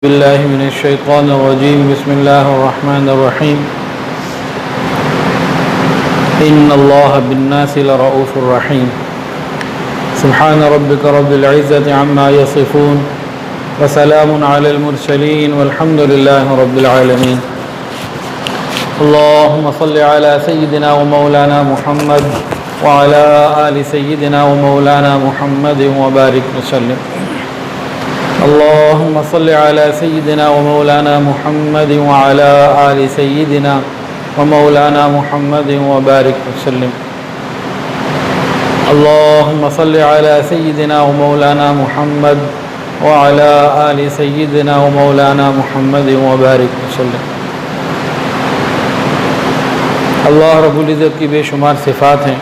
بالله من الشيطان الرجيم بسم الله الرحمن الرحيم إن الله بالناس لرؤوف رحيم سبحان ربك رب العزة عما يصفون وسلام على المرسلين والحمد لله رب العالمين اللهم صل على سيدنا ومولانا محمد وعلى آل سيدنا ومولانا محمد وبارك وسلم اللهم صل على سيدنا ومولانا محمد وعلى آل سيدنا ومولانا محمد وبارك وسلم اللهم صل على سيدنا ومولانا محمد وعلى آل سيدنا ومولانا محمد وبارك وسلم اللہ رب العزت کی بے شمار صفات ہیں.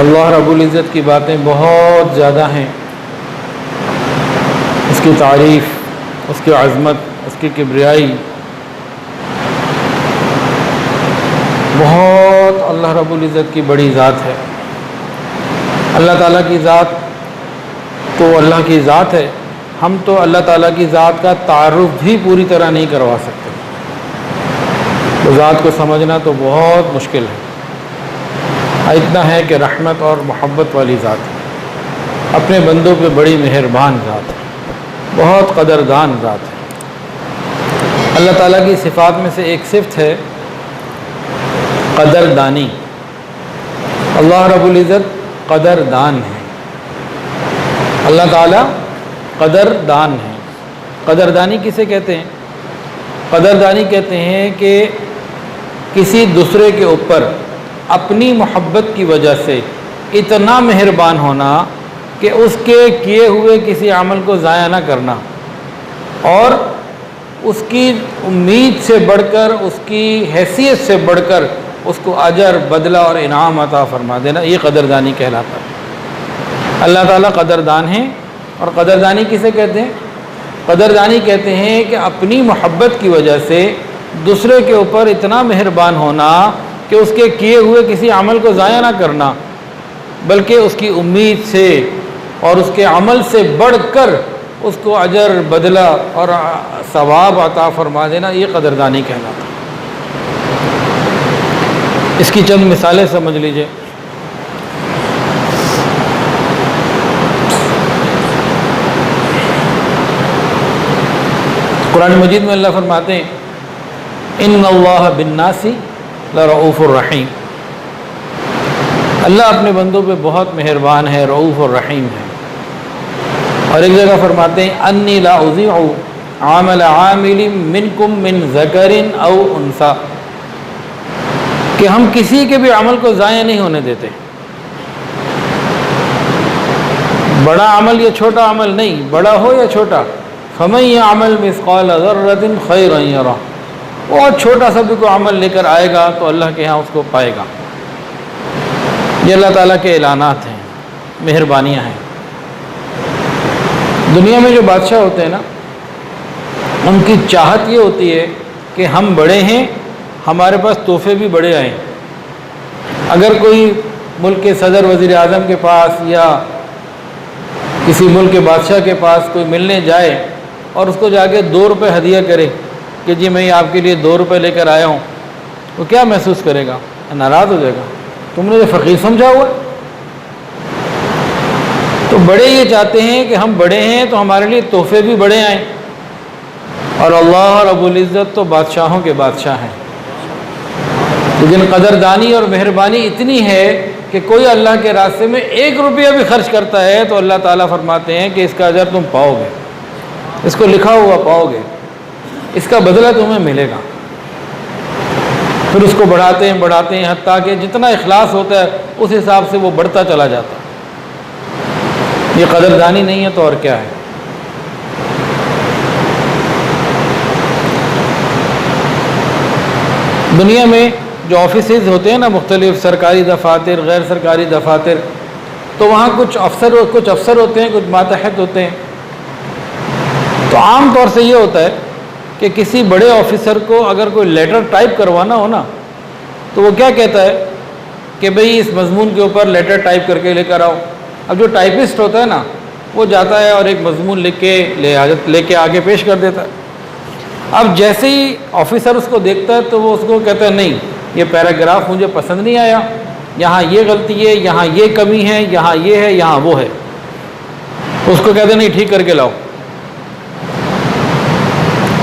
اللہ رب العزت کی باتیں بہت زیادہ ہیں. اس کی تعریف، اس کی عظمت، اس کی کبریائی بہت اللہ رب العزت کی بڑی ذات ہے. اللہ تعالیٰ کی ذات تو اللہ کی ذات ہے. ہم تو اللہ تعالیٰ کی ذات کا تعارف بھی پوری طرح نہیں کروا سکتے. تو ذات کو سمجھنا تو بہت مشکل ہے. اتنا ہے کہ رحمت اور محبت والی ذات ہے. اپنے بندوں پہ بڑی مہربان ذات ہے. بہت قدردان ذات ہے. اللہ تعالیٰ کی صفات میں سے ایک صفت ہے قدردانی. اللہ رب العزت قدردان ہے. اللہ تعالیٰ قدردان ہے. قدردانی کسے کہتے ہیں؟ قدردانی کہتے ہیں کہ کسی دوسرے کے اوپر اپنی محبت کی وجہ سے اتنا مہربان ہونا کہ اس کے کیے ہوئے کسی عمل کو ضائع نہ کرنا اور اس کی امید سے بڑھ کر، اس کی حیثیت سے بڑھ کر اس کو اجر، بدلہ اور انعام عطا فرما دینا، یہ قدردانی کہلاتا ہے. اللہ تعالیٰ قدردان ہیں. اور قدردانی کسے کہتے ہیں؟ قدردانی کہتے ہیں کہ اپنی محبت کی وجہ سے دوسرے کے اوپر اتنا مہربان ہونا کہ اس کے کیے ہوئے کسی عمل کو ضائع نہ کرنا، بلکہ اس کی امید سے اور اس کے عمل سے بڑھ کر اس کو اجر، بدلہ اور ثواب عطا فرما دینا، یہ قدردانی کہلاتا ہے. اس کی چند مثالیں سمجھ لیجئے. قرآن مجید میں اللہ فرماتے ہیں ان اللہ بالناس لرؤوف الرحیم. اللہ اپنے بندوں پہ بہت مہربان ہے، رؤوف الرحیم ہے. اور ایک جگہ فرماتے ہیں انی لا اضیع عمل عامل منکم من ذکر او انثی، کہ ہم کسی کے بھی عمل کو ضائع نہیں ہونے دیتے. بڑا عمل یا چھوٹا عمل نہیں، بڑا ہو یا چھوٹا. فمن یعمل مثقال ذرۃ خیرا یرہ، بہت چھوٹا سا بھی کوئی عمل لے کر آئے گا تو اللہ کے ہاں اس کو پائے گا. یہ اللہ تعالیٰ کے اعلانات ہیں، مہربانیاں ہیں. دنیا میں جو بادشاہ ہوتے ہیں نا، ان کی چاہت یہ ہوتی ہے کہ ہم بڑے ہیں، ہمارے پاس تحفے بھی بڑے آئیں. اگر کوئی ملک کے صدر، وزیر اعظم کے پاس یا کسی ملک کے بادشاہ کے پاس کوئی ملنے جائے اور اس کو جا کے 2 روپے ہدیہ کرے کہ جی میں آپ کے لیے 2 روپے لے کر آیا ہوں، وہ کیا محسوس کرے گا؟ ناراض ہو جائے گا. تم نے جو فقیر سمجھا ہوا. تو بڑے یہ چاہتے ہیں کہ ہم بڑے ہیں تو ہمارے لیے تحفے بھی بڑے آئیں. اور اللہ رب العزت تو بادشاہوں کے بادشاہ ہیں. لیکن قدردانی اور مہربانی اتنی ہے کہ کوئی اللہ کے راستے میں 1 روپیہ بھی خرچ کرتا ہے تو اللہ تعالیٰ فرماتے ہیں کہ اس کا اجر تم پاؤ گے، اس کو لکھا ہوا پاؤ گے، اس کا بدلہ تمہیں ملے گا. پھر اس کو بڑھاتے ہیں حتیٰ کہ جتنا اخلاص ہوتا ہے اس حساب سے وہ بڑھتا چلا جاتا ہے. یہ قدردانی نہیں ہے تو اور کیا ہے؟ دنیا میں جو آفیسز ہوتے ہیں نا، مختلف سرکاری دفاتر، غیر سرکاری دفاتر، تو وہاں کچھ افسر ہوتے ہیں، کچھ ماتحت ہوتے ہیں. تو عام طور سے یہ ہوتا ہے کہ کسی بڑے آفیسر کو اگر کوئی لیٹر ٹائپ کروانا ہو نا، تو وہ کیا کہتا ہے کہ بھئی اس مضمون کے اوپر لیٹر ٹائپ کر کے لے کر آؤ. اب جو ٹائپسٹ ہوتا ہے نا، وہ جاتا ہے اور ایک مضمون لے کے آگے پیش کر دیتا ہے۔ اب جیسے ہی آفیسر اس کو دیکھتا ہے تو وہ اس کو کہتا ہے نہیں یہ پیراگراف مجھے پسند نہیں آیا، یہاں یہ غلطی ہے، یہاں یہ کمی ہے، یہاں یہ ہے، یہاں وہ ہے۔ اس کو کہتے ہیں نہیں ٹھیک کر کے لاؤ۔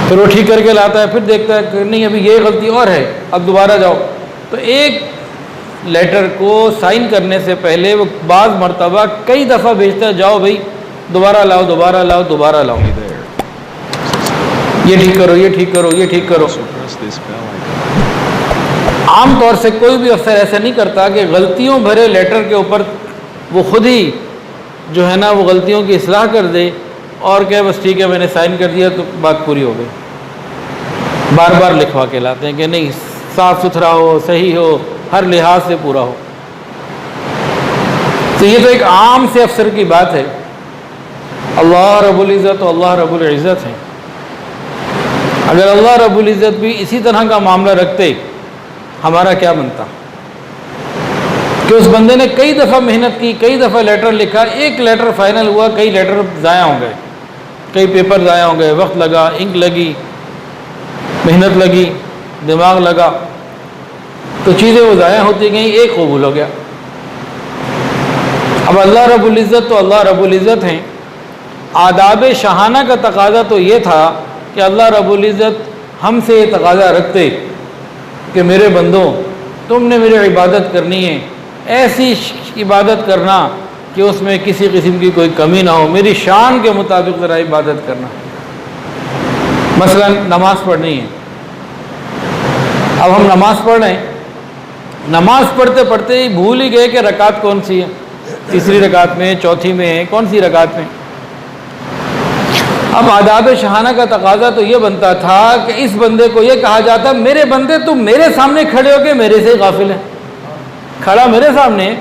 پھر وہ ٹھیک کر کے لاتا ہے، پھر دیکھتا ہے کہ نہیں ابھی یہ غلطی اور ہے، اب دوبارہ جاؤ۔ تو ایک لیٹر کو سائن کرنے سے پہلے وہ بعض مرتبہ کئی دفعہ بھیجتا ہے، جاؤ بھائی دوبارہ لاؤ، دوبارہ لاؤ، دوبارہ لاؤ، یہ ٹھیک کرو، یہ ٹھیک کرو، یہ ٹھیک کرو۔ عام طور سے کوئی بھی افسر ایسا نہیں کرتا کہ غلطیوں بھرے لیٹر کے اوپر وہ خود ہی جو ہے نا وہ غلطیوں کی اصلاح کر دے اور کہ بس ٹھیک ہے میں نے سائن کر دیا تو بات پوری ہو گئی۔ بار بار لکھوا کے لاتے ہیں کہ نہیں صاف ستھرا ہو، صحیح ہو، ہر لحاظ سے پورا ہو۔ تو یہ تو ایک عام سے افسر کی بات ہے۔ اللہ رب العزت و اللہ رب العزت ہیں۔ اگر اللہ رب العزت بھی اسی طرح کا معاملہ رکھتے ہمارا کیا بنتا کہ اس بندے نے کئی دفعہ محنت کی، کئی دفعہ لیٹر لکھا، ایک لیٹر فائنل ہوا، کئی لیٹر ضائع ہو گئے، کئی پیپر ضائع ہو گئے، وقت لگا، انک لگی، محنت لگی، دماغ لگا، تو چیزیں وہ ضائع ہوتی گئیں، ایک قبول ہو گیا۔ اب اللہ رب العزت تو اللہ رب العزت ہیں۔ آداب شاہانہ کا تقاضا تو یہ تھا کہ اللہ رب العزت ہم سے یہ تقاضا رکھتے کہ میرے بندوں تم نے میری عبادت کرنی ہے، ایسی عبادت کرنا کہ اس میں کسی قسم کی کوئی کمی نہ ہو، میری شان کے مطابق ذرا عبادت کرنا۔ مثلا نماز پڑھنی ہے، اب ہم نماز پڑھ رہے ہیں، نماز پڑھتے پڑھتے ہی بھول ہی گئے کہ رکعت کون سی ہے، تیسری رکعت میں، چوتھی میں ہے، کون سی رکعت میں۔ اب آداب شاہانہ کا تقاضا تو یہ بنتا تھا کہ اس بندے کو یہ کہا جاتا میرے بندے تم میرے سامنے کھڑے ہو کے میرے سے غافل ہے، کھڑا میرے سامنے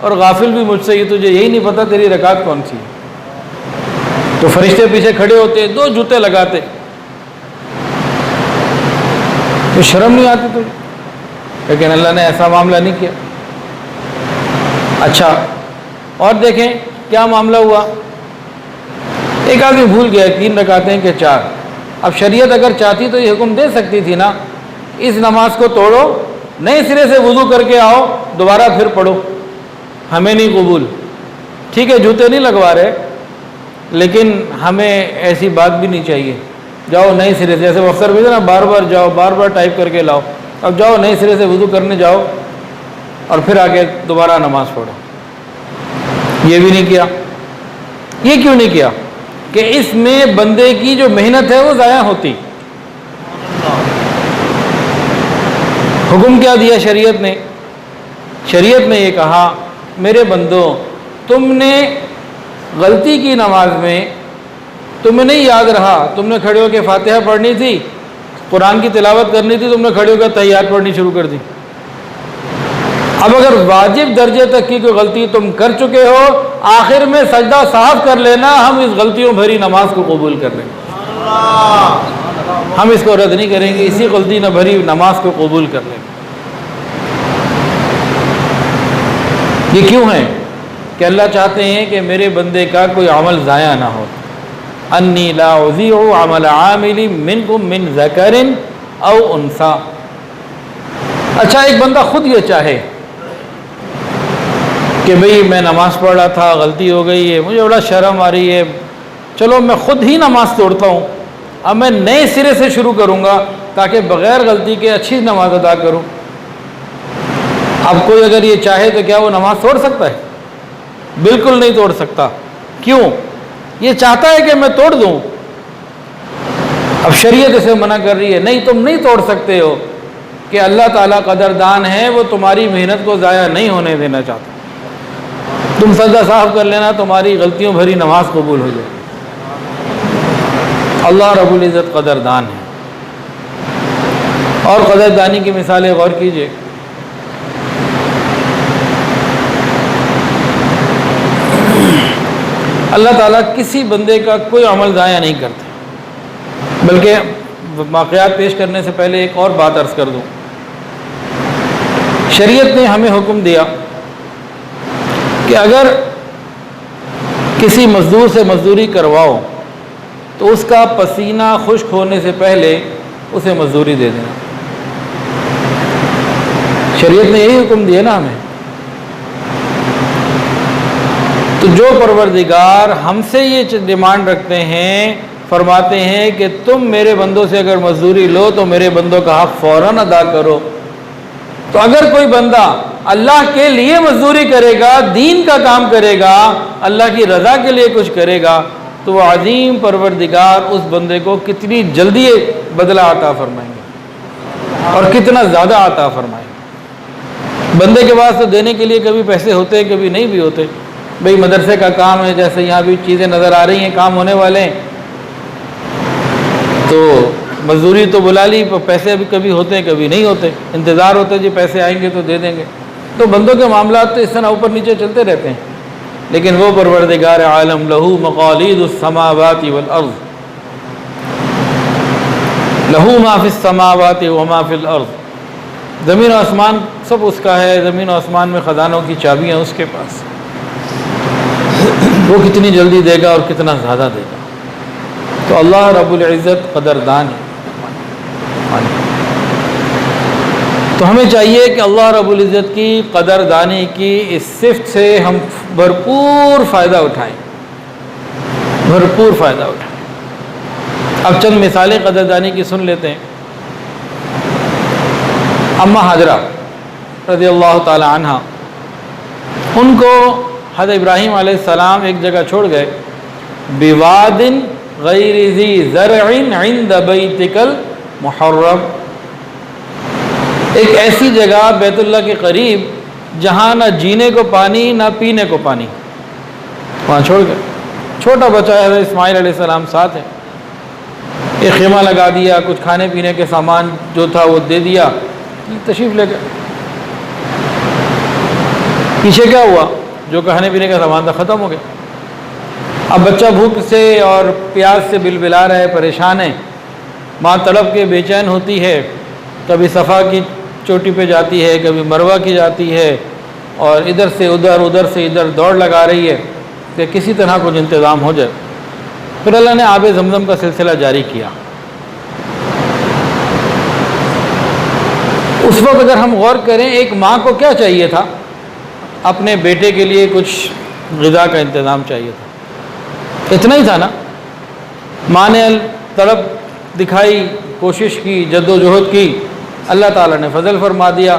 اور غافل بھی مجھ سے، یہ تجھے یہی نہیں پتہ تیری رکعت کون سی ہے۔ تو فرشتے پیچھے کھڑے ہوتے، دو جوتے لگاتے، تو شرم نہیں آتی تجھے؟ لیکن اللہ نے ایسا معاملہ نہیں کیا۔ اچھا اور دیکھیں کیا معاملہ ہوا، ایک آدمی بھول گیا 3 رکعتیں کہ 4۔ اب شریعت اگر چاہتی تو یہ حکم دے سکتی تھی نا، اس نماز کو توڑو، نئے سرے سے وضو کر کے آؤ، دوبارہ پھر پڑھو، ہمیں نہیں قبول۔ ٹھیک ہے جوتے نہیں لگوا رہے، لیکن ہمیں ایسی بات بھی نہیں چاہیے، جاؤ نئے سرے سے، جیسے وہ افسر بھیجے نا بار بار جاؤ، بار بار ٹائپ کر کے لاؤ، اب جاؤ نئے سرے سے وضو کرنے جاؤ اور پھر آگے دوبارہ نماز پڑھو۔ یہ بھی نہیں کیا۔ یہ کیوں نہیں کیا؟ کہ اس میں بندے کی جو محنت ہے وہ ضائع ہوتی۔ حکم کیا دیا شریعت نے؟ شریعت نے یہ کہا میرے بندوں تم نے غلطی کی نماز میں، تمہیں نہیں یاد رہا، تم نے کھڑے ہو کے فاتحہ پڑھنی تھی، قرآن کی تلاوت کرنی تھی، تم نے کھڑے ہو کے تحیات پڑھنی شروع کر دی۔ اب اگر واجب درجے تک کی کوئی غلطی تم کر چکے ہو، آخر میں سجدہ صاف کر لینا، ہم اس غلطیوں بھری نماز کو قبول کر لیں گے، ہم اس کو رد نہیں کریں گے، اسی غلطی نہ بھری نماز کو قبول کر لیں گے۔ یہ کیوں ہے؟ کہ اللہ چاہتے ہیں کہ میرے بندے کا کوئی عمل ضائع نہ ہو۔ انی لا اضیع عمل عامل منکم من ذکر او انثی۔ اچھا ایک بندہ خود یہ چاہے کہ بھئی میں نماز پڑھ رہا تھا، غلطی ہو گئی ہے، مجھے بڑا شرم آ رہی ہے، چلو میں خود ہی نماز توڑتا ہوں، اب میں نئے سرے سے شروع کروں گا تاکہ بغیر غلطی کے اچھی نماز ادا کروں۔ اب کوئی اگر یہ چاہے تو کیا وہ نماز توڑ سکتا ہے؟ بالکل نہیں توڑ سکتا۔ کیوں؟ یہ چاہتا ہے کہ میں توڑ دوں، اب شریعت اسے منع کر رہی ہے، نہیں تم نہیں توڑ سکتے ہو، کہ اللہ تعالیٰ قدردان ہے، وہ تمہاری محنت کو ضائع نہیں ہونے دینا چاہتا۔ تم سجدہ صاف کر لینا، تمہاری غلطیوں بھری نماز قبول ہو جائے۔ اللہ رب العزت قدردان ہے۔ اور قدردانی کی مثالیں غور کیجئے۔ اللہ تعالیٰ کسی بندے کا کوئی عمل ضائع نہیں کرتے، بلکہ واقعات پیش کرنے سے پہلے ایک اور بات عرض کر دوں۔ شریعت نے ہمیں حکم دیا کہ اگر کسی مزدور سے مزدوری کرواؤ تو اس کا پسینہ خشک ہونے سے پہلے اسے مزدوری دے دینا۔ شریعت نے یہی حکم دیا نا ہمیں۔ تو جو پروردگار ہم سے یہ ڈیمانڈ رکھتے ہیں، فرماتے ہیں کہ تم میرے بندوں سے اگر مزدوری لو تو میرے بندوں کا حق فوراً ادا کرو۔ تو اگر کوئی بندہ اللہ کے لیے مزدوری کرے گا، دین کا کام کرے گا، اللہ کی رضا کے لیے کچھ کرے گا، تو وہ عظیم پروردگار اس بندے کو کتنی جلدی بدلہ عطا فرمائیں گے اور کتنا زیادہ عطا فرمائیں گے۔ بندے کے پاس تو دینے کے لیے کبھی پیسے ہوتے ہیں، کبھی نہیں بھی ہوتے۔ بھئی مدرسے کا کام ہے، جیسے یہاں بھی چیزیں نظر آ رہی ہیں، کام ہونے والے ہیں، تو مزدوری تو بلا لی، پیسے بھی کبھی ہوتے ہیں کبھی نہیں ہوتے، انتظار ہوتا ہے جی پیسے آئیں گے تو دے دیں گے۔ تو بندوں کے معاملات تو اس طرح اوپر نیچے چلتے رہتے ہیں، لیکن وہ پروردگار عالم لہو مقالید السماوات والارض، لہو ما فی السماوات وما فی الارض، زمین و آسمان سب اس کا ہے، زمین و آسمان میں خزانوں کی چابیاں اس کے پاس، وہ کتنی جلدی دے گا اور کتنا زیادہ دے گا۔ تو اللہ رب العزت قدردان ہے۔ تو ہمیں چاہیے کہ اللہ رب العزت کی قدردانی کی اس صفت سے ہم بھرپور فائدہ اٹھائیں، بھرپور فائدہ اٹھائیں۔ اب چند مثالیں قدردانی کی سن لیتے ہیں۔ اماں حاجرہ رضی اللہ تعالی عنہ، ان کو حضرت ابراہیم علیہ السلام ایک جگہ چھوڑ گئے، بواد غیر ذی زرع عند بیتک المحرم، ایک ایسی جگہ بیت اللہ کے قریب جہاں نہ جینے کو پانی نہ پینے کو پانی، وہاں چھوڑ گئے۔ چھوٹا بچہ ہے، حضرت اسماعیل علیہ السلام ساتھ ہے، ایک خیمہ لگا دیا، کچھ کھانے پینے کے سامان جو تھا وہ دے دیا، تشریف لے گئے۔ پیچھے کیا ہوا؟ جو کھانے پینے کا سامان تھا ختم ہو گیا۔ اب بچہ بھوک سے اور پیاس سے بلبلا رہا ہے، پریشان ہے، ماں تڑپ کے بے چین ہوتی ہے، کبھی صفا کی چوٹی پہ جاتی ہے، کبھی مروہ کی جاتی ہے، اور ادھر سے ادھر ادھر سے ادھر دوڑ لگا رہی ہے کہ کسی طرح کچھ انتظام ہو جائے۔ پھر اللہ نے آب زمزم کا سلسلہ جاری کیا۔ اس وقت اگر ہم غور کریں، ایک ماں کو کیا چاہیے تھا؟ اپنے بیٹے کے لیے کچھ غذا کا انتظام چاہیے تھا، اتنا ہی تھا نا۔ ماں نے طلب دکھائی، کوشش کی، جد و جہد کی، اللہ تعالیٰ نے فضل فرما دیا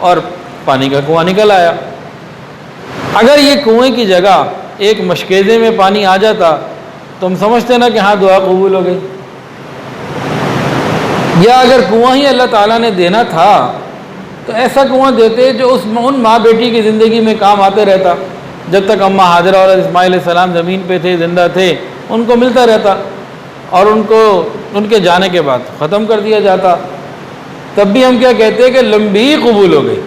اور پانی کا کنواں نکل آیا۔ اگر یہ کنویں کی جگہ ایک مشکیزے میں پانی آ جاتا تو ہم سمجھتے نا کہ ہاں دعا قبول ہو گئی۔ یا اگر کنواں ہی اللہ تعالیٰ نے دینا تھا تو ایسا کنواں دیتے جو ان ماں بیٹی کی زندگی میں کام آتے رہتا، جب تک اماں حاجرہ اور اسماعیل علیہ السلام زمین پہ تھے، زندہ تھے، ان کو ملتا رہتا، اور ان کو ان کے جانے کے بعد ختم کر دیا جاتا۔ تب بھی ہم کیا کہتے ہیں کہ لمبی قبول ہو گئی۔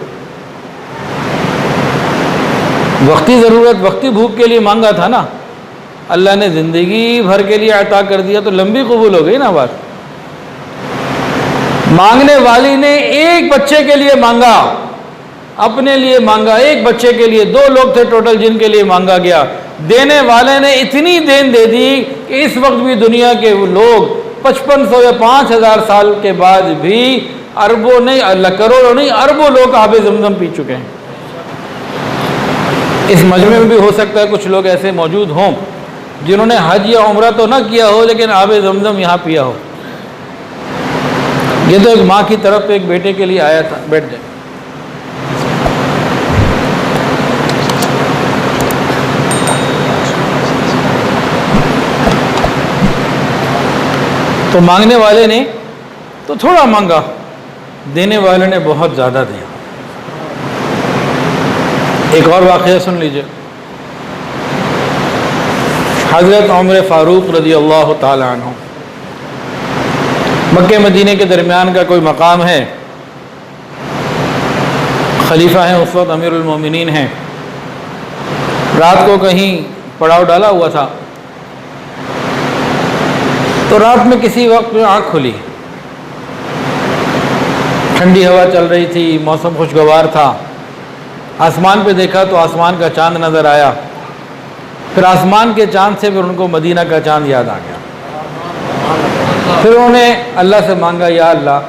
وقتی ضرورت، وقتی بھوک کے لیے مانگا تھا نا، اللہ نے زندگی بھر کے لیے عطا کر دیا تو لمبی قبول ہو گئی نا بات۔ مانگنے والی نے ایک بچے کے لیے مانگا، اپنے لیے مانگا، ایک بچے کے لیے، 2 لوگ تھے ٹوٹل جن کے لیے مانگا گیا، دینے والے نے اتنی دین دے دی کہ اس وقت بھی دنیا کے لوگ 5500 یا 5000 سال کے بعد بھی اربوں نہیں، اللہ کروڑوں نہیں، اربوں لوگ آب زمزم پی چکے ہیں۔ اس مجمع میں بھی ہو سکتا ہے کچھ لوگ ایسے موجود ہوں جنہوں نے حج یا عمرہ تو نہ کیا ہو لیکن آب زمزم یہاں پیا ہو۔ یہ تو ایک ماں کی طرف ایک بیٹے کے لیے آیا تھا۔ بیٹھ جائے۔ تو مانگنے والے نے تو تھوڑا مانگا، دینے والے نے بہت زیادہ دیا۔ ایک اور واقعہ سن لیجئے۔ حضرت عمر فاروق رضی اللہ تعالی عنہ، مکہ مدینے کے درمیان کا کوئی مقام ہے، خلیفہ ہیں اس وقت، امیر المومنین ہیں۔ رات کو کہیں پڑاؤ ڈالا ہوا تھا، تو رات میں کسی وقت آنکھ کھلی، ٹھنڈی ہوا چل رہی تھی، موسم خوشگوار تھا، آسمان پہ دیکھا تو آسمان کا چاند نظر آیا۔ پھر آسمان کے چاند سے پھر ان کو مدینہ کا چاند یاد آ گیا. پھر انہوں نے اللہ سے مانگا یا اللہ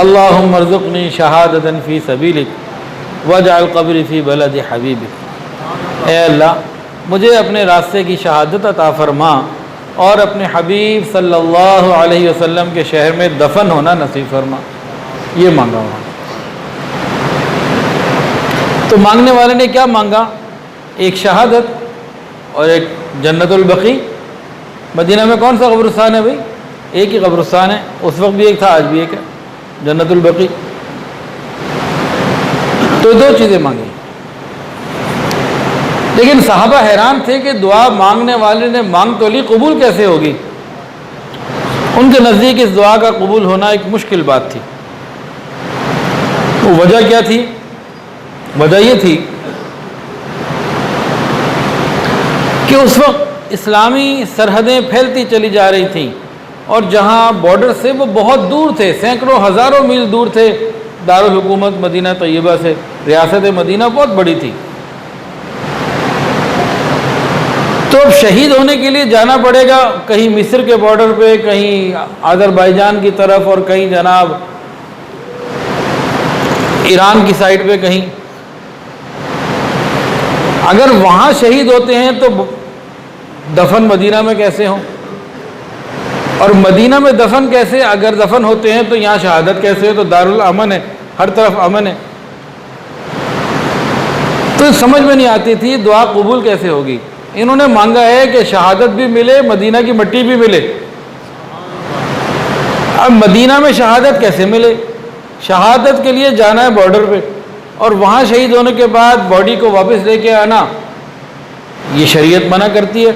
اللہم ارزقنی شہادتا فی سبیلک واجعل قبری فی بلد حبیبک. اے اللہ مجھے اپنے راستے کی شہادت عطا فرما اور اپنے حبیب صلی اللہ علیہ وسلم کے شہر میں دفن ہونا نصیب فرما. یہ مانگا وہاں. تو مانگنے والے نے کیا مانگا؟ ایک شہادت اور ایک جنت البقیع. مدینہ میں کون سا قبرستان ہے بھائی؟ ایک ہی قبرستان ہے. اس وقت بھی ایک تھا، آج بھی ایک ہے، جنت البقیع. تو دو چیزیں مانگی. لیکن صحابہ حیران تھے کہ دعا مانگنے والے نے مانگ تو لی، قبول کیسے ہوگی؟ ان کے نزدیک اس دعا کا قبول ہونا ایک مشکل بات تھی. وہ وجہ کیا تھی؟ وجہ یہ تھی کہ اس وقت اسلامی سرحدیں پھیلتی چلی جا رہی تھیں، اور جہاں بارڈر سے وہ بہت دور تھے، سینکڑوں ہزاروں میل دور تھے دارالحکومت مدینہ طیبہ سے. ریاست مدینہ بہت بڑی تھی. تو اب شہید ہونے کے لیے جانا پڑے گا کہیں مصر کے بارڈر پہ، کہیں آذربائیجان کی طرف، اور کہیں جناب ایران کی سائڈ پہ کہیں. اگر وہاں شہید ہوتے ہیں تو دفن مدینہ میں کیسے ہوں؟ اور مدینہ میں دفن کیسے؟ اگر دفن ہوتے ہیں تو یہاں شہادت کیسے؟ تو دارالامن ہے، ہر طرف امن ہے. تو سمجھ میں نہیں آتی تھی دعا قبول کیسے ہوگی. انہوں نے مانگا ہے کہ شہادت بھی ملے، مدینہ کی مٹی بھی ملے. اب مدینہ میں شہادت کیسے ملے؟ شہادت کے لیے جانا ہے بارڈر پہ، اور وہاں شہید ہونے کے بعد باڈی کو واپس لے کے آنا یہ شریعت منع کرتی ہے.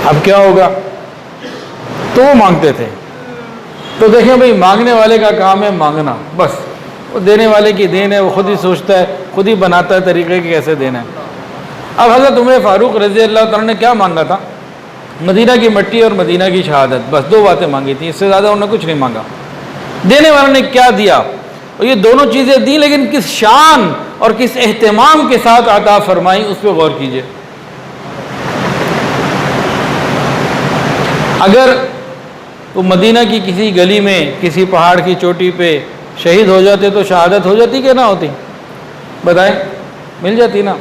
اب کیا ہوگا؟ تو وہ مانگتے تھے. تو دیکھیں بھئی، مانگنے والے کا کام ہے مانگنا، بس. وہ دینے والے کی دین ہے، وہ خود ہی سوچتا ہے، خود ہی بناتا ہے طریقے کہ کیسے دینا ہے. اب حضرت عمر فاروق رضی اللہ تعالیٰ نے کیا مانگا تھا؟ مدینہ کی مٹی اور مدینہ کی شہادت. بس دو باتیں مانگی تھیں، اس سے زیادہ انہوں نے کچھ نہیں مانگا. دینے والوں نے کیا دیا؟ اور یہ دونوں چیزیں دیں، لیکن کس شان اور کس اہتمام کے ساتھ عطا فرمائی، اس پہ غور کیجئے. اگر وہ مدینہ کی کسی گلی میں کسی پہاڑ کی چوٹی پہ شہید ہو جاتے تو شہادت ہو جاتی کہ نہ ہوتی؟ بتائیں، مل جاتی نا.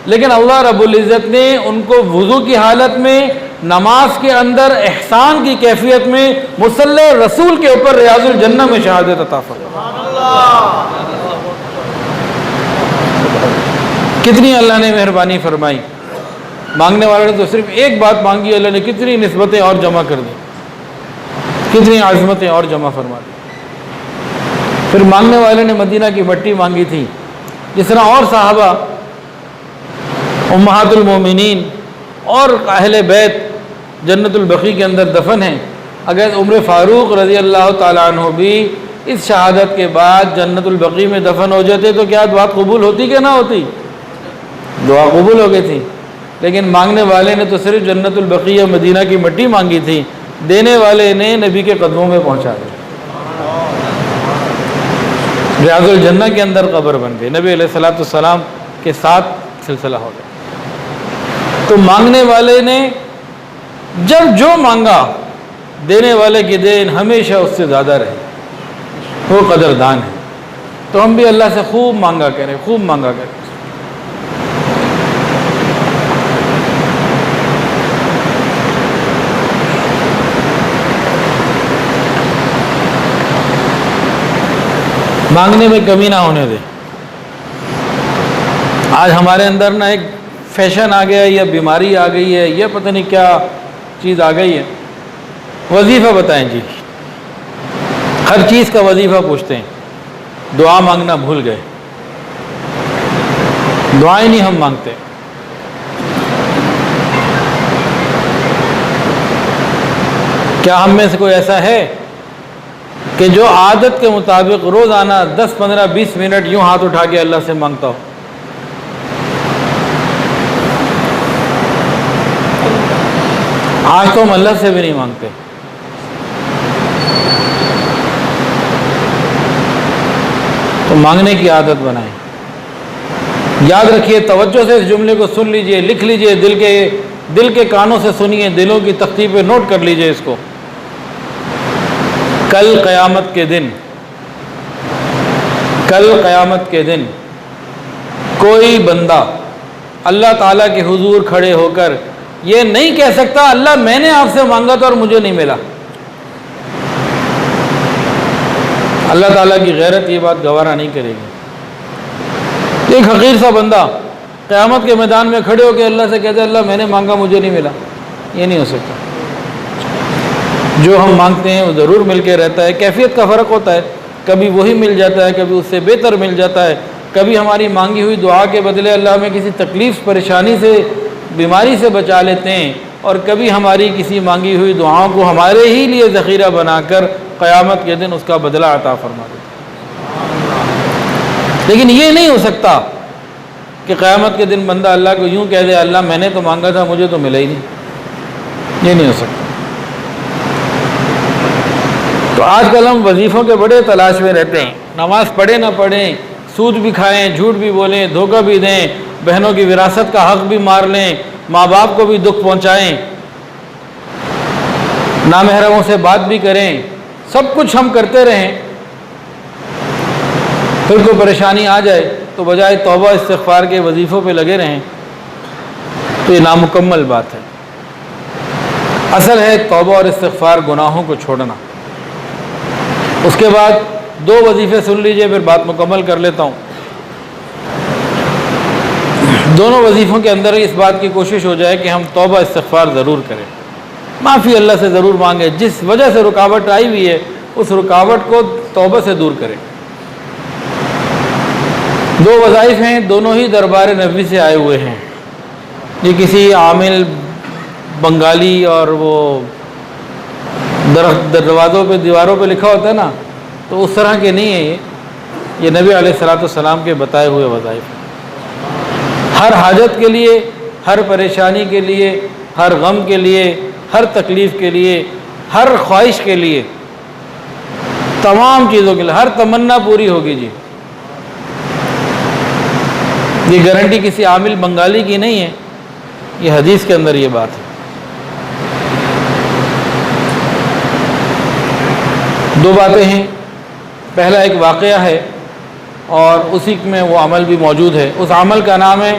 لیکن اللہ رب العزت نے ان کو وضو کی حالت میں، نماز کے اندر، احسان کی کیفیت میں، مصلی رسول کے اوپر ریاض الجنہ میں شہادت عطا فرمائی. کتنی اللہ نے مہربانی فرمائی. مانگنے والے نے تو صرف ایک بات مانگی، اللہ نے کتنی نسبتیں اور جمع کر دی، کتنی عظمتیں اور جمع فرما دی. پھر مانگنے والے نے مدینہ کی مٹی مانگی تھی. جس طرح اور صحابہ، امہات المومنین اور اہل بیت جنت البقیع کے اندر دفن ہیں. اگر عمر فاروق رضی اللہ تعالیٰ عنہ بھی اس شہادت کے بعد جنت البقیع میں دفن ہو جاتے تو کیا دعا قبول ہوتی کہ نہ ہوتی؟ دعا قبول ہو گئی تھی. لیکن مانگنے والے نے تو صرف جنت البقیع مدینہ کی مٹی مانگی تھی، دینے والے نے نبی کے قدموں میں پہنچا دی. ریاض الجنہ کے اندر قبر بن گئی، نبی علیہ السلام کے ساتھ سلسلہ ہو گیا. تو مانگنے والے نے جب جو مانگا، دینے والے کی دین ہمیشہ اس سے زیادہ رہے، وہ قدردان ہے. تو ہم بھی اللہ سے خوب مانگا کریں، خوب مانگا کریں. مانگنے میں کمی نہ ہونے دے. آج ہمارے اندر نہ ایک فیشن آ گیا ہے، یا بیماری آ گئی ہے، یا پتہ نہیں کیا چیز آ گئی ہے. وظیفہ بتائیں جی، ہر چیز کا وظیفہ پوچھتے ہیں. دعا مانگنا بھول گئے، دعائیں نہیں ہم مانگتے. کیا ہم میں سے کوئی ایسا ہے کہ جو عادت کے مطابق روزانہ 10 15 20 منٹ یوں ہاتھ اٹھا کے اللہ سے مانگتا ہو؟ آج تو ہم اللہ سے بھی نہیں مانگتے. تو مانگنے کی عادت بنائیں. یاد رکھیے، توجہ سے اس جملے کو سن لیجئے، لکھ لیجئے، دل کے کانوں سے سنیے، دلوں کی تختی پہ نوٹ کر لیجئے اس کو۔ کل قیامت کے دن، کل قیامت کے دن کوئی بندہ اللہ تعالیٰ کے حضور کھڑے ہو کر یہ نہیں کہہ سکتا اللہ میں نے آپ سے مانگا تھا اور مجھے نہیں ملا۔ اللہ تعالیٰ کی غیرت یہ بات گوارا نہیں کرے گی۔ ایک حقیر سا بندہ قیامت کے میدان میں کھڑے ہو کے اللہ سے کہتے اللہ میں نے مانگا مجھے نہیں ملا، یہ نہیں ہو سکتا۔ جو ہم مانگتے ہیں وہ ضرور مل کے رہتا ہے، کیفیت کا فرق ہوتا ہے، کبھی وہی مل جاتا ہے، کبھی اس سے بہتر مل جاتا ہے، کبھی ہماری مانگی ہوئی دعا کے بدلے اللہ ہمیں کسی تکلیف پریشانی سے بیماری سے بچا لیتے ہیں، اور کبھی ہماری کسی مانگی ہوئی دعاؤں کو ہمارے ہی لیے ذخیرہ بنا کر قیامت کے دن اس کا بدلہ عطا فرما دیتے ہیں۔ لیکن یہ نہیں ہو سکتا کہ قیامت کے دن بندہ اللہ کو یوں کہہ دے اللہ میں نے تو مانگا تھا مجھے تو ملا ہی نہیں، یہ نہیں ہو سکتا۔ تو آج کل ہم وظیفوں کے بڑے تلاش میں رہتے ہیں، نماز پڑھیں نہ پڑھیں، سود بھی کھائیں، جھوٹ بھی بولیں، دھوکہ بھی دیں، بہنوں کی وراثت کا حق بھی مار لیں، ماں باپ کو بھی دکھ پہنچائیں، نامحرموں سے بات بھی کریں، سب کچھ ہم کرتے رہیں، پھر کوئی پریشانی آ جائے تو بجائے توبہ استغفار کے وظیفوں پہ لگے رہیں، تو یہ نامکمل بات ہے۔ اصل ہے توبہ اور استغفار، گناہوں کو چھوڑنا۔ اس کے بعد دو وظیفے سن لیجئے، پھر بات مکمل کر لیتا ہوں۔ دونوں وظیفوں کے اندر اس بات کی کوشش ہو جائے کہ ہم توبہ استغفار ضرور کریں، معافی اللہ سے ضرور مانگیں، جس وجہ سے رکاوٹ آئی ہوئی ہے اس رکاوٹ کو توبہ سے دور کریں۔ دو وظائف ہیں، دونوں ہی دربار نبوی سے آئے ہوئے ہیں۔ یہ کسی عامل بنگالی اور وہ دروازوں پہ دیواروں پہ لکھا ہوتا ہے نا، تو اس طرح کے نہیں ہیں، یہ نبی علیہ السلام کے بتائے ہوئے وظائف ہیں۔ ہر حاجت کے لیے، ہر پریشانی کے لیے، ہر غم کے لیے، ہر تکلیف کے لیے، ہر خواہش کے لیے، تمام چیزوں کے لیے ہر تمنا پوری ہوگی جی۔ یہ گارنٹی کسی عامل بنگالی کی نہیں ہے، یہ حدیث کے اندر یہ بات ہے۔ دو باتیں ہیں، پہلا ایک واقعہ ہے اور اسی میں وہ عمل بھی موجود ہے۔ اس عمل کا نام ہے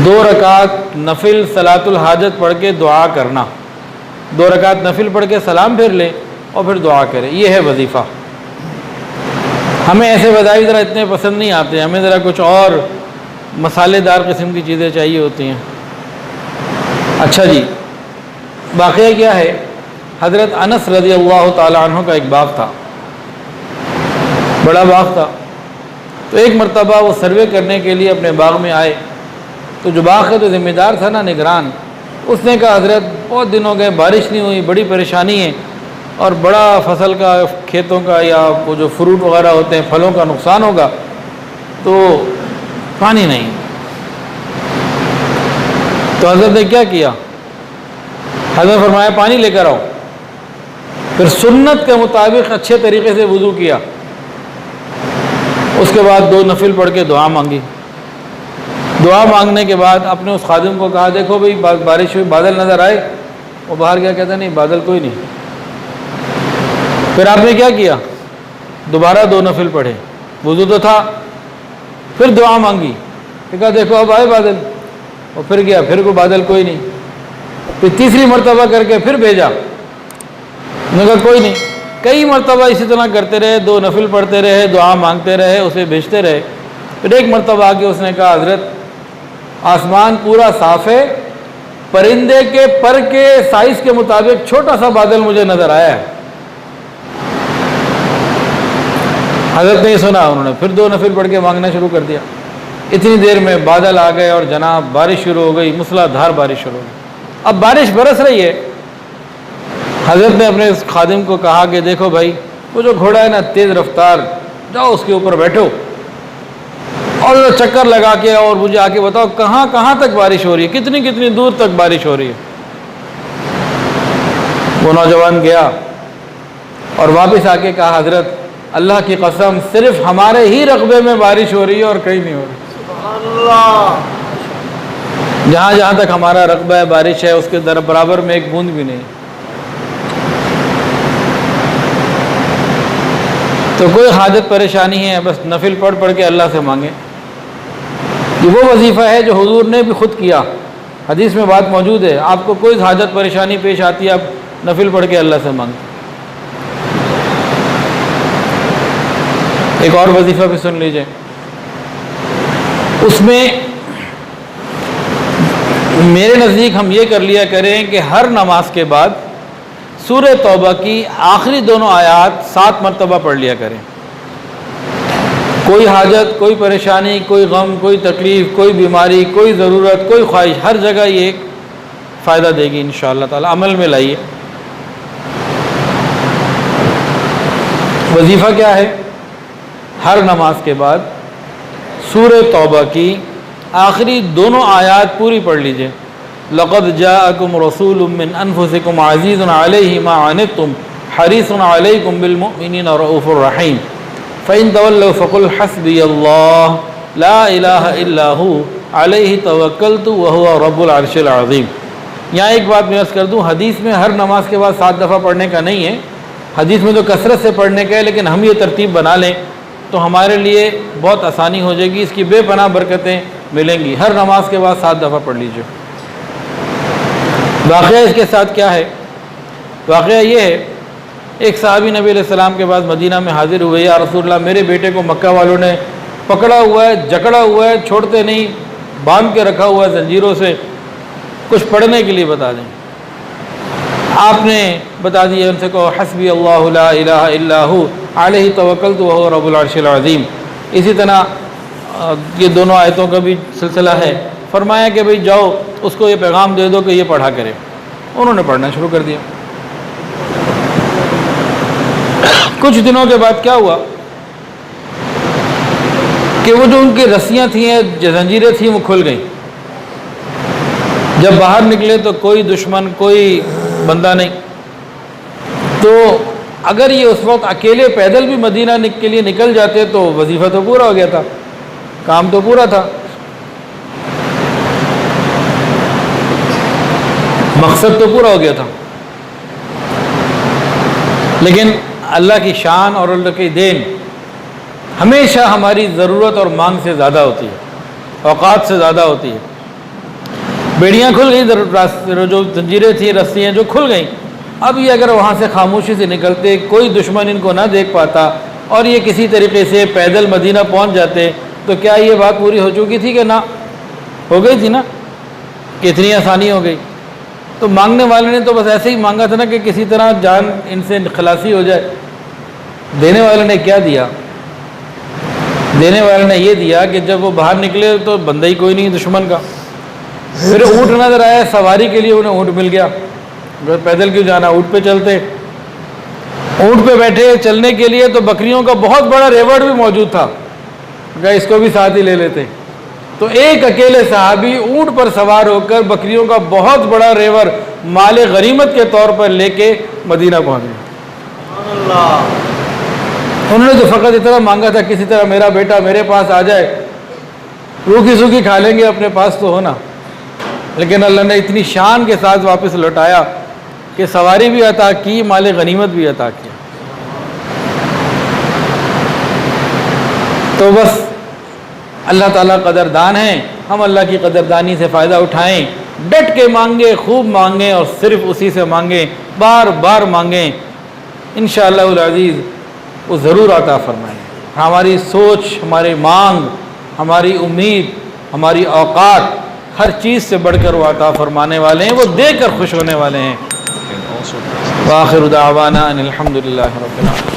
2 رکعت نفل صلاۃ الحاجت پڑھ کے دعا کرنا۔ 2 رکعت نفل پڑھ کے سلام پھر لے اور پھر دعا کرے، یہ ہے وظیفہ۔ ہمیں ایسے وظائف ذرا اتنے پسند نہیں آتے، ہمیں ذرا کچھ اور مسالے دار قسم کی چیزیں چاہیے ہوتی ہیں۔ اچھا جی، واقعہ کیا ہے؟ حضرت انس رضی اللہ تعالی عنہ کا ایک باغ تھا، بڑا باغ تھا۔ تو ایک مرتبہ وہ سروے کرنے کے لیے اپنے باغ میں آئے، تو جو باغ کا تو ذمہ دار تھا نا، نگران، اس نے کہا حضرت بہت دن ہو گئے بارش نہیں ہوئی، بڑی پریشانی ہے، اور بڑا فصل کا، کھیتوں کا یا وہ جو فروٹ وغیرہ ہوتے ہیں پھلوں کا نقصان ہوگا، تو پانی نہیں۔ تو حضرت نے کیا کیا؟ حضرت فرمایا پانی لے کر آؤ۔ پھر سنت کے مطابق اچھے طریقے سے وضو کیا، اس کے بعد 2 نفل پڑھ کے دعا مانگی۔ دعا مانگنے کے بعد اپنے اس خادم کو کہا دیکھو بھئی بارش ہوئی، بادل نظر آئے؟ وہ باہر گیا، کہتا نہیں بادل کوئی نہیں۔ پھر آپ نے کیا کیا؟ دوبارہ 2 نفل پڑھے، وضو تو تھا، پھر دعا مانگی، کہا دیکھو اب آئے بادل، اور پھر گیا، پھر کوئی بادل کوئی نہیں۔ پھر تیسری مرتبہ کر کے پھر بھیجا، نے کہا کوئی نہیں۔ کئی مرتبہ اسی طرح کرتے رہے، 2 نفل پڑھتے رہے، دعا مانگتے رہے، اسے بھیجتے رہے۔ پھر ایک مرتبہ آ کے اس نے کہا حضرت آسمان پورا صاف ہے، پرندے کے پر کے سائز کے مطابق چھوٹا سا بادل مجھے نظر آیا ہے۔ حضرت نے یہ سنا، انہوں نے پھر 2 نفل پڑھ کے مانگنا شروع کر دیا۔ اتنی دیر میں بادل آ گئے اور جناب بارش شروع ہو گئی، موسلا دھار بارش شروع ہو گئی۔ اب بارش برس رہی ہے۔ حضرت نے اپنے اس خادم کو کہا کہ دیکھو بھائی وہ جو گھوڑا ہے نا تیز رفتار، جاؤ اس کے اوپر بیٹھو اور چکر لگا کے اور مجھے آ کے بتاؤ کہاں کہاں تک بارش ہو رہی ہے، کتنی کتنی دور تک بارش ہو رہی ہے۔ وہ نوجوان گیا اور واپس آ کے کہا حضرت اللہ کی قسم صرف ہمارے ہی رقبے میں بارش ہو رہی ہے اور کہیں نہیں ہو رہی۔ جہاں جہاں تک ہمارا رقبہ ہے بارش ہے اس کے برابر میں ایک بوند بھی نہیں. تو کوئی حاجت پریشانی ہے بس نفل پڑھ پڑھ کے اللہ سے مانگیں. یہ وہ وظیفہ ہے جو حضور نے بھی خود کیا. حدیث میں بات موجود ہے, آپ کو کوئی حاجت پریشانی پیش آتی ہے آپ نفل پڑھ کے اللہ سے مانگیں. ایک اور وظیفہ بھی سن لیجئے, اس میں میرے نزدیک ہم یہ کر لیا کریں کہ ہر نماز کے بعد سورہ توبہ کی آخری دونوں آیات 7 مرتبہ پڑھ لیا کریں. کوئی حاجت, کوئی پریشانی, کوئی غم, کوئی تکلیف, کوئی بیماری, کوئی ضرورت, کوئی خواہش, ہر جگہ یہ ایک فائدہ دے گی انشاءاللہ تعالی. عمل میں لائیے. وظیفہ کیا ہے؟ ہر نماز کے بعد سورہ توبہ کی آخری دونوں آیات پوری پڑھ لیجئے. لقد جاءکم رسول من انفسکم عزیز علیہ ما عنتم حریص علیکم بالمؤمنین رؤوف الرحیم فإن تولوا فقل حسبی اللہ لا الہ الا ہو علیہ توکلت وہو رب العرش العظیم. یہاں ایک بات میں عرض کر دوں, حدیث میں ہر نماز کے بعد 7 دفعہ پڑھنے کا نہیں ہے. حدیث میں تو کثرت سے پڑھنے کا ہے, لیکن ہم یہ ترتیب بنا لیں تو ہمارے لیے بہت آسانی ہو جائے گی. اس کی بے پناہ برکتیں ملیں گی. ہر نماز کے بعد 7 دفعہ پڑھ لیجیے. واقعہ اس کے ساتھ کیا ہے؟ واقعہ یہ ہے, ایک صحابی نبی علیہ السلام کے بعد مدینہ میں حاضر ہوئے. یا رسول اللہ, میرے بیٹے کو مکہ والوں نے پکڑا ہوا ہے, جکڑا ہوا ہے, چھوڑتے نہیں, باندھ کے رکھا ہوا ہے زنجیروں سے, کچھ پڑھنے کے لیے بتا دیں. آپ نے بتا دیا ان سے, کہو حسبی اللہ لا الہ الا ہو علیہ توکلت وہو رب العرش العظیم. اسی طرح یہ دونوں آیتوں کا بھی سلسلہ ہے. فرمایا کہ بھئی جاؤ اس کو یہ پیغام دے دو کہ یہ پڑھا کرے. انہوں نے پڑھنا شروع کر دیا. کچھ دنوں کے بعد کیا ہوا کہ وہ جو ان کی رسیاں تھیں, جو زنجیریں تھیں, وہ کھل گئیں. جب باہر نکلے تو کوئی دشمن, کوئی بندہ نہیں. تو اگر یہ اس وقت اکیلے پیدل بھی مدینہ کے لیے نکل جاتے تو وظیفہ تو پورا ہو گیا تھا, کام تو پورا تھا, مقصد تو پورا ہو گیا تھا. لیکن اللہ کی شان اور اللہ کی دین ہمیشہ ہماری ضرورت اور مانگ سے زیادہ ہوتی ہے, اوقات سے زیادہ ہوتی ہے. بیڑیاں کھل گئیں, جو زنجیریں تھیں, رسیاں جو کھل گئیں. اب یہ اگر وہاں سے خاموشی سے نکلتے, کوئی دشمن ان کو نہ دیکھ پاتا, اور یہ کسی طریقے سے پیدل مدینہ پہنچ جاتے, تو کیا یہ بات پوری ہو چکی تھی کہ نہ ہو گئی تھی نا, کہ اتنی آسانی ہو گئی. تو مانگنے والے نے تو بس ایسے ہی مانگا تھا نا کہ کسی طرح جان ان سے خلاصی ہو جائے. دینے والے نے کیا دیا؟ دینے والے نے یہ دیا کہ جب وہ باہر نکلے تو بندہ ہی کوئی نہیں دشمن کا. پھر اونٹ نظر آیا, سواری کے لیے انہیں اونٹ مل گیا. پیدل کیوں جانا, اونٹ پہ چلتے. اونٹ پہ بیٹھے چلنے کے لیے تو بکریوں کا بہت بڑا ریوڑ بھی موجود تھا, اس کو بھی ساتھ ہی لے لیتے. تو ایک اکیلے صحابی اونٹ پر سوار ہو کر بکریوں کا بہت بڑا ریوڑ مال غنیمت کے طور پر لے کے مدینہ پہنچ گئے. انہوں نے تو فقط اتنا مانگا تھا کسی طرح میرا بیٹا میرے پاس آ جائے, روکھی سوکھی کھا لیں گے, اپنے پاس تو ہونا. لیکن اللہ نے اتنی شان کے ساتھ واپس لوٹایا کہ سواری بھی عطا کی, مال غنیمت بھی عطا کیا. تو بس اللہ تعالیٰ قدردان ہیں, ہم اللہ کی قدردانی سے فائدہ اٹھائیں, ڈٹ کے مانگیں, خوب مانگیں, اور صرف اسی سے مانگیں, بار بار مانگیں. انشاءاللہ العزیز وہ ضرور عطا فرمائیں. ہماری سوچ, ہماری مانگ, ہماری امید, ہماری اوقات, ہر چیز سے بڑھ کر وہ عطا فرمانے والے ہیں, وہ دے کر خوش ہونے والے ہیں. وآخر دعوانا ان الحمد للہ رب العالمین.